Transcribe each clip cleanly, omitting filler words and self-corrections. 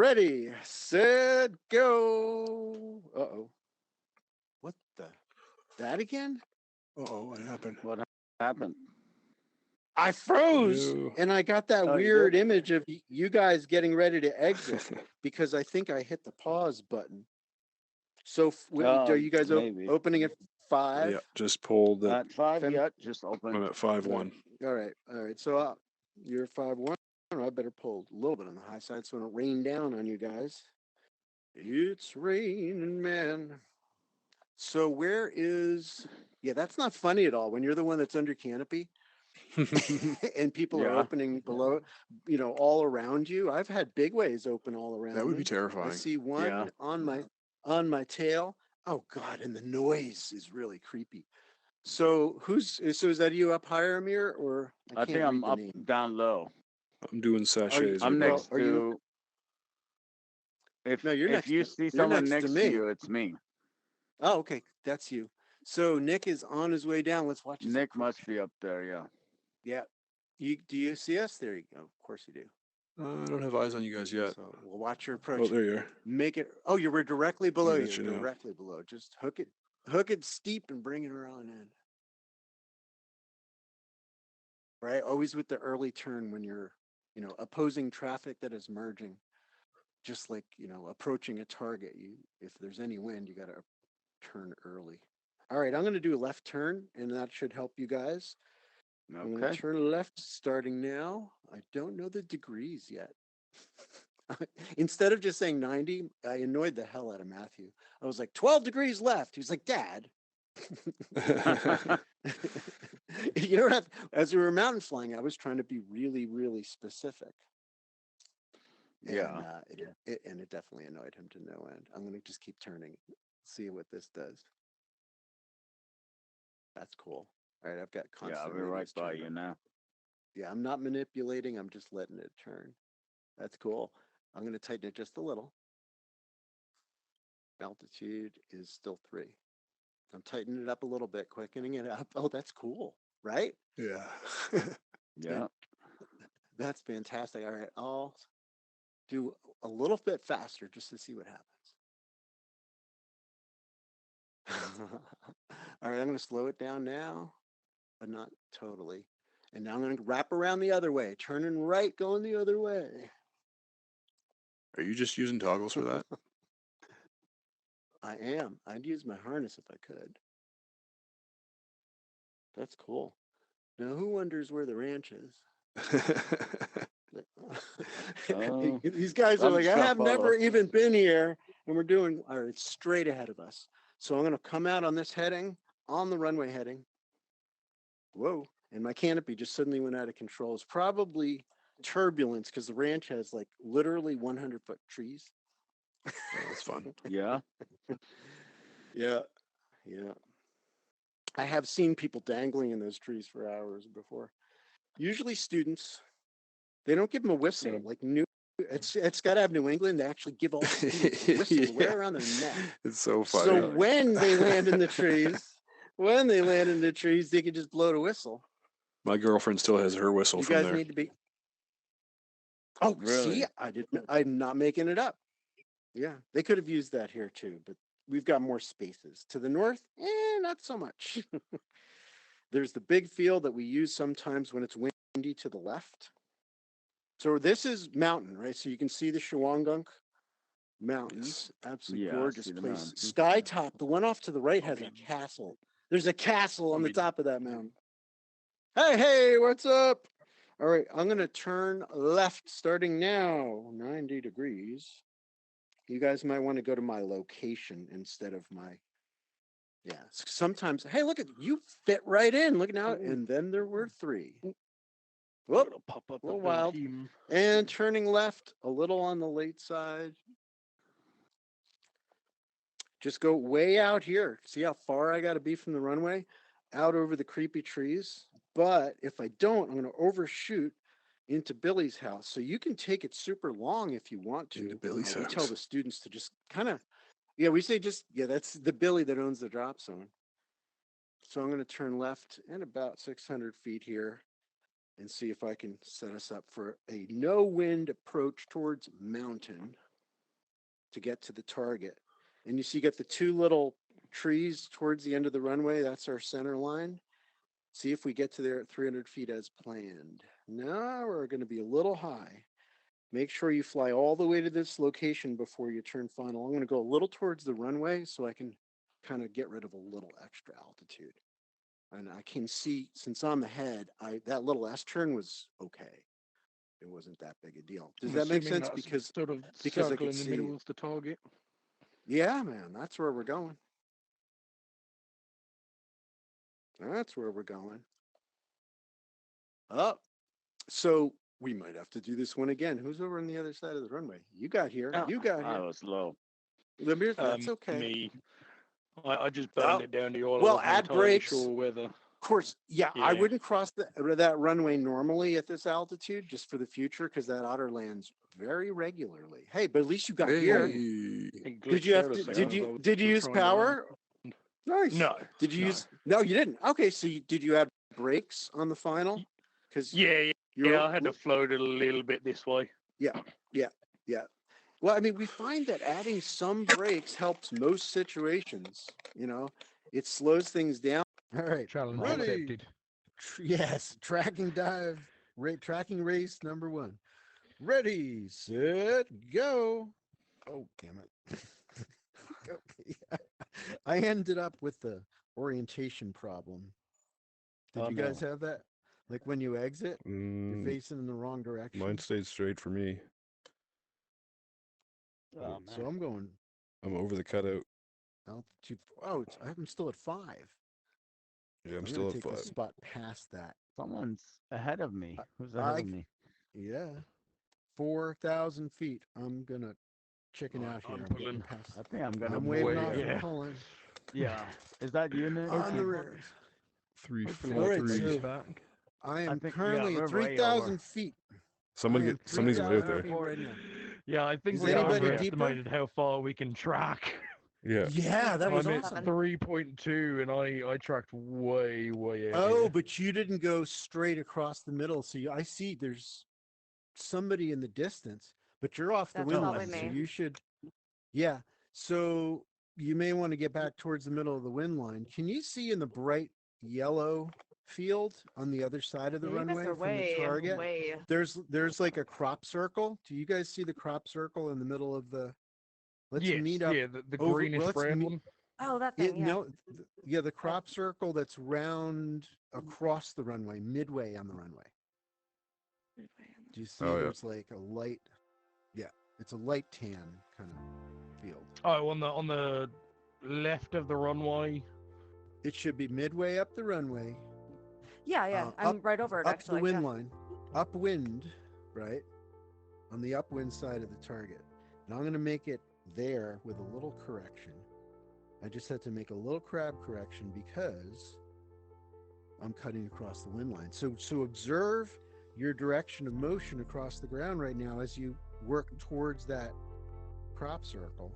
Ready, set, go. Uh-oh. What the? That again? Uh-oh, what happened? What happened? I froze No. and I got that Oh, you weird did? image of you guys getting ready to exit because I think I hit the pause button. So are you guys Maybe. opening at 5? Yeah, just pulled it. At 5, Fem- yeah, just open. I'm at 5-1. All right. So you're 5-1. I better pull a little bit on the high side so it don't rain down on you guys. It's raining, man. So where is? Yeah, that's not funny at all. When you're the one that's under canopy and people are Yeah. opening below, all around you. I've had big ways open all around. That would be me. I terrifying. see one Yeah. on my tail. Oh God, and the noise is really creepy. So is that you up higher, Amir, or I think can't I'm read the up, name? down low. I'm doing sachets I'm right now. next to. No, you're If next you to see you're someone next to next to me. you, it's me. Oh, okay, that's you. So Nick is on his way down. Let's watch his Nick approach. must be up there. Yeah. Yeah. Do you see us? There you go. Of course you do. I don't have eyes on you guys yet. So we'll watch your Oh, approach. there you are. Make it. Oh, you were directly below I'll you. let you know. Directly below. Just hook it steep and bring it around in. Right. Always with the early turn when you're, opposing traffic that is merging. Just like, approaching a target. If there's any wind, you got to turn early. All right, I'm going to do a left turn, and that should help you guys. I'm going to Okay. turn left starting now. I don't know the degrees yet. Instead of just saying 90, I annoyed the hell out of Matthew. I was like, 12 degrees left. He was like, Dad. You don't have, as we were mountain flying, I was trying to be really, really specific. Yeah. And it definitely annoyed him to no end. I'm going to just keep turning, see what this does. That's cool. All right, I've got Yeah, constant. I'll be right radius by turn. you now. Yeah, I'm not manipulating. I'm just letting it turn. That's cool. I'm going to tighten it just a little. Altitude is still 3. I'm tightening it up a little bit, quickening it up. Oh, that's cool, right? Yeah. Yeah. That's fantastic. All right, I'll do a little bit faster just to see what happens. All right, I'm going to slow it down now, but not totally. And now I'm going to wrap around the other way, turning right, going the other way. Are you just using toggles for that? I am. I'd use my harness if I could. That's cool. Now, who wonders where the ranch is? These guys are like, I have never even been here, and we're doing, all right, it's straight ahead of us. So I'm going to come out on this heading, on the runway heading. Whoa. And my canopy just suddenly went out of control. It's probably turbulence because the ranch has like literally 100-foot trees. Oh, that's fun. Yeah. Yeah. I have seen people dangling in those trees for hours before. Usually students, they don't give them a whistle. Like it's got to have New England. They actually give all the students a whistle to wear around their neck. It's so funny. So when they land in the trees, they can just blow the whistle. My girlfriend still has her whistle You from guys there. need to be. Oh, Really? see, I'm not making it up. Yeah, they could have used that here too, but we've got more spaces. To the north, not so much. There's the big field that we use sometimes when it's windy to the left. So this is mountain, right? So you can see the Shawangunk Mountains. Absolutely gorgeous place. Skytop, the one off to the right has a castle. There's a castle on the top of that mountain. Hey, what's up? All right, I'm going to turn left starting now, 90 degrees. You guys might want to go to my location instead of my, sometimes, hey, look at, you fit right in. Look now. And then there were 3. Whoop, Pop up a little wild. And turning left, a little on the late side. Just go way out here. See how far I got to be from the runway? Out over the creepy trees. But if I don't, I'm going to overshoot into Billy's house. So you can take it super long if you want to. Into Billy's We house. tell the students to just kind of, we say that's the Billy that owns the drop zone. So I'm going to turn left and about 600 feet here and see if I can set us up for a no wind approach towards mountain. to get to the target. And you see, you got the two little trees towards the end of the runway. That's our center line. See if we get to there at 300 feet as planned. Now we're going to be a little high. Make sure you fly all the way to this location before you turn final. I'm going to go a little towards the runway so I can kind of get rid of a little extra altitude. And I can see, since I'm ahead, that little S turn was okay. It wasn't that big a deal. Does I'm that make assuming sense? that's Because sort of I circle could in the see middle you. is the target. Yeah, man, that's where we're going. That's where we're going. Oh, so we might have to do this one again. Who's over on the other side of the runway? You got here. You got I here. was low. That's okay. Me, I just Oh, burned it down to all. well, I wasn't add entirely brakes. sure whether. Of course, yeah, I Yeah. wouldn't cross that runway normally at this altitude, just for the future, because that otter lands very regularly. Hey, but at least you got here. Hey. It Did you glitched have out a to? second Did as I you was did you use trying to power? Nice. No. Did you no. use? No, you didn't. Okay, so did you add brakes on the final? Because Yeah, I had to float it a little bit this way. Yeah. Well, I mean, we find that adding some brakes helps most situations. You know, it slows things down. All right. Challenge Ready? accepted. Yes, tracking race number 1. Ready, set, go. Oh, damn it. Okay. I ended up with the orientation problem. Did you guys have that? Like when you exit, you're facing in the wrong direction. Mine stayed straight for me. Oh, So I'm going I'm over the cutout. altitude. Oh, I'm still at 5. Yeah, I'm I'm still gonna at take 5. the spot past that. Someone's ahead of me. Who's ahead of me? Yeah, 4,000 feet. I'm gonna chicken Right, out here. I'm I'm pulling. getting past. I think I'm gonna I'm pull waving way off you. and yeah. pulling Yeah. Is that you, Nick? on the rears. Hopefully All my right, brain's so back. I am think, currently yeah, at we're way 3,000 feet. Somebody's way out there. Right now. Yeah, I think Is we anybody overestimated how far we can track. Yeah. Yeah, that was I'm at awesome. 3.2 and I tracked way out. Oh, here. but you didn't go straight across the middle. So I see there's somebody in the distance, but you're off the That's wind probably line. So me. you should, yeah. So you may want to get back towards the middle of the wind line. Can you see in the bright yellow field on the other side of the Yeah, you guys runway are from the target? way. There's like a crop circle. Do you guys see the crop circle in the middle of the? Let's Yes, meet up. yeah, the over- greenish let's brown meet- one. Oh, that thing. Yeah. No, yeah, the crop circle that's round across the runway, midway on the runway. Do you see? Oh, yeah. There's like a light. Yeah, it's a light tan kind of field. Oh, on the left of the runway. It should be midway up the runway, Yeah. I'm right over it up actually. the wind yeah. line, upwind, right, on the upwind side of the target. Now I'm going to make it there with a little correction. I just had to make a little crab correction because I'm cutting across the wind line. So observe your direction of motion across the ground right now as you work towards that crop circle.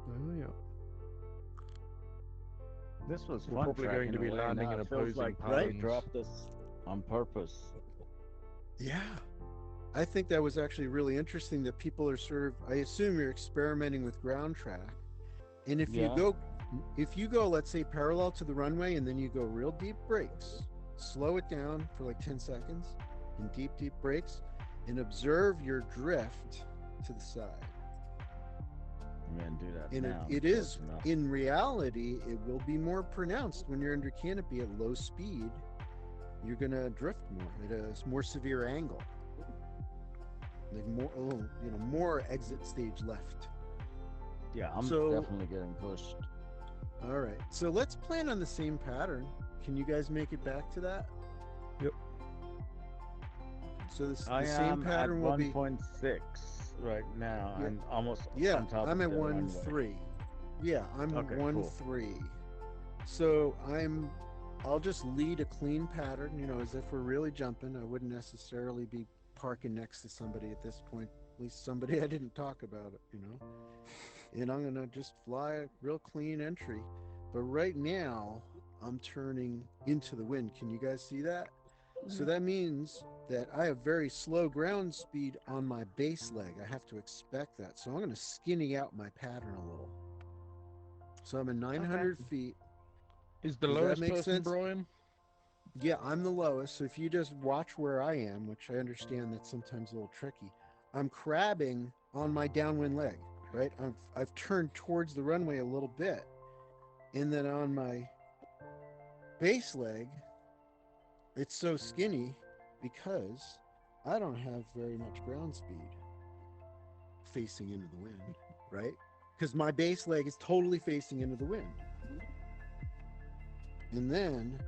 Oh yeah. This was We're fun. probably going to be tracking away. landing Now in it feels opposing like they patterns. dropped this on purpose. Yeah. I think that was actually really interesting that people are I assume you're experimenting with ground track. And if you go, let's say parallel to the runway and then you go real deep brakes, slow it down for like 10 seconds and deep brakes and observe your drift to the side. I'm gonna do that And now. it is, in reality, it will be more pronounced when you're under canopy at low speed. You're gonna drift more at a more severe angle. Like more exit stage left. Yeah, I'm So- definitely getting pushed. All right, so let's plan on the same pattern. Can you guys make it back to that? Yep. So the I same am pattern at will be 1.6 right now, Yeah. and almost yeah. on top I'm of at the runway. 1.3. Yeah, I'm Okay, 1.3. So I'll just lead a clean pattern. As if we're really jumping. I wouldn't necessarily be parking next to somebody at this point. At least somebody I didn't talk about it. And I'm gonna just fly a real clean entry. But right now, I'm turning into the wind. Can you guys see that? So that means that I have very slow ground speed on my base leg. I have to expect that. So I'm going to skinny out my pattern a little. So I'm at 900 feet. Is the Does that lowest make person sense? Brian? Yeah, I'm the lowest. So if you just watch where I am, which I understand that's sometimes a little tricky, I'm crabbing on my downwind leg, right? I've turned towards the runway a little bit. And then on my base leg, it's so skinny because I don't have very much ground speed facing into the wind, right? Because my base leg is totally facing into the wind. And then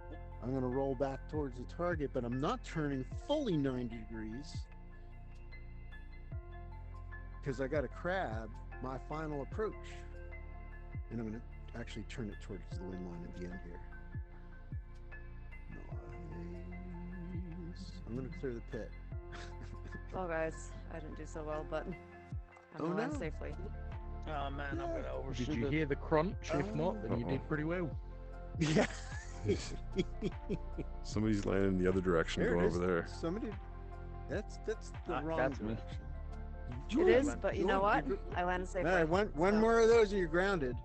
I'm going to roll back towards the target, but I'm not turning fully 90 degrees because I got to crab my final approach. And I'm going to actually turn it towards the wind line at the end here. Nice. I'm going to clear the pit. Oh, guys, I didn't do so well, but I'm Oh, gonna land no. safely. Oh man, I'm gonna overshoot. Did you it. hear the crunch? If not, then you Uh-oh. did pretty well. Yeah. Somebody's landing the other direction. There Go it is. over there. Somebody. That's the wrong That's me. direction. It is, but you know what? I landed All safely. right, one so- more of those and you're grounded.